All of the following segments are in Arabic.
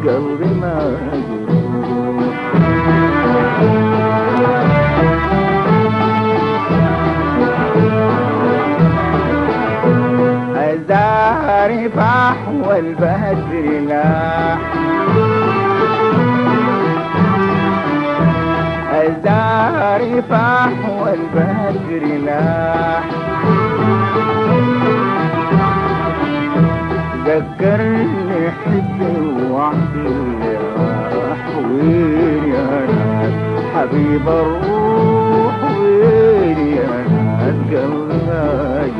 قلبي مجروح. الزهر فاح والبدر لاح، الزهر فاح والبدر لاح، ذكرني حبي وعدي اللي راح. وين يا ناس حبيب الروح، وين يا ناس قلبي مجروح.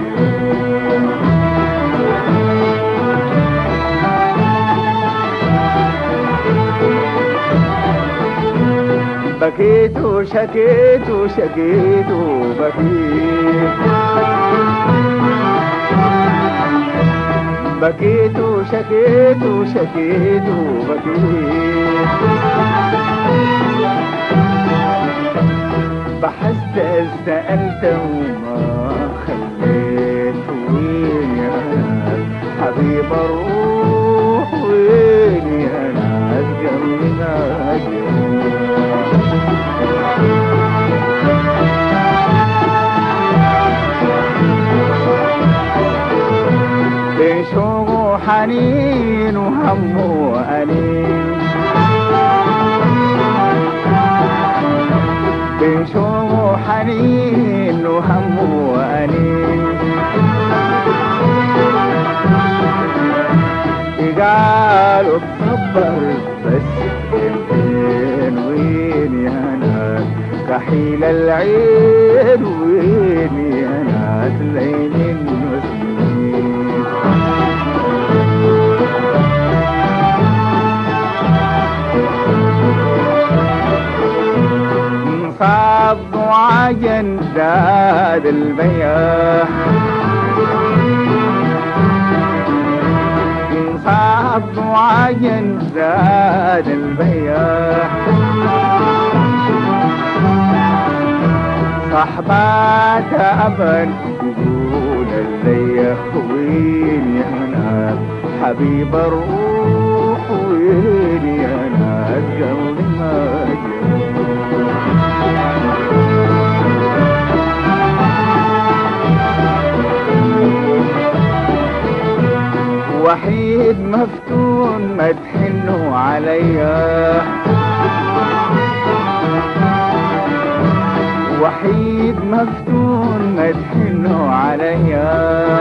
بكيت وشكيت وشكيت وبكيت، بكيت وشكيت وشكيت وبكيت، بحثت سألت وما خليت. وين يا ناس حبيب الروح، وين يا ناس قلبي مجروح. بين شوق وحنين وهم وأنين، بين شوق وحنين وهم وأنين، قالوا تصبر بس يمكن. وين يا ناس كحيل العين، وين يا ناس ليل المسلمين. انصاب وعجن زاد البياح، انصاب وعجن زاد البياح، صحبات أبد يقول الليح. وين يا ناس حبيب الروح، وين يا ناس قلبي مجروح. وحيد مفتون ما تحنوا عليا، وحيد مفتون ما تحنوا عليا،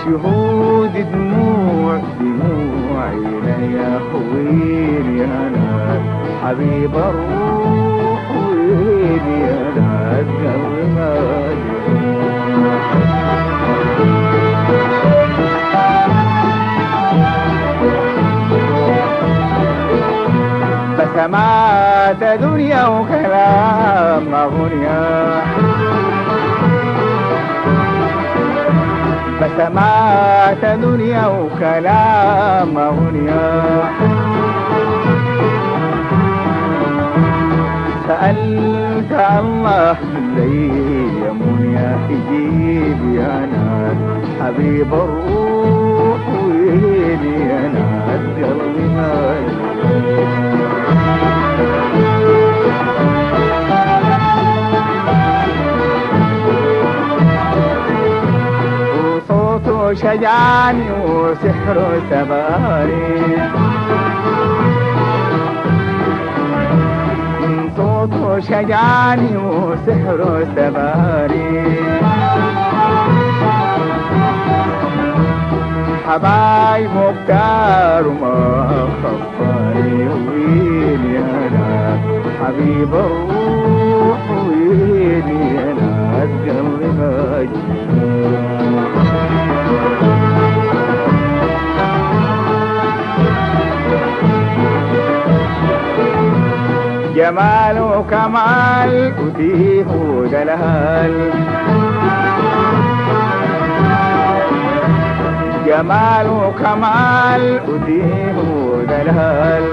شهود دموع دموعي ليا. وين يا ناس حبيب الروح، وين يا ناس قلبي مجروح. بسمات دنيا وكلام أغنيا، بسمات دنيا وكلام أغنيا، سألت الله لي يا منيا يجيب يا ناس حبيب الروح، وين يا ناس قلبي مجروح. وصوته شجعني وسحره سباني، صوته شجعني وسحره سباني، حبايب مختار وما خفاني. وين يا ناس حبيب الروح، وين يا ناس قلبي مجروح. جمال وكمال وتيه ودلال، جمال وكمال وتيه ودلال،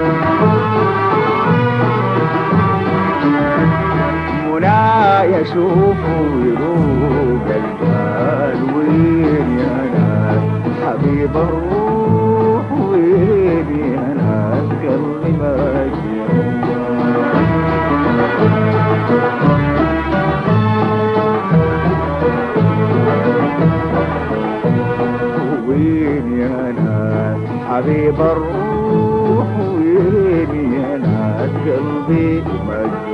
منى يشوف ويروق البال. وين يا ناس حبيب حبيب الروح ويني ناس قلبي مجروح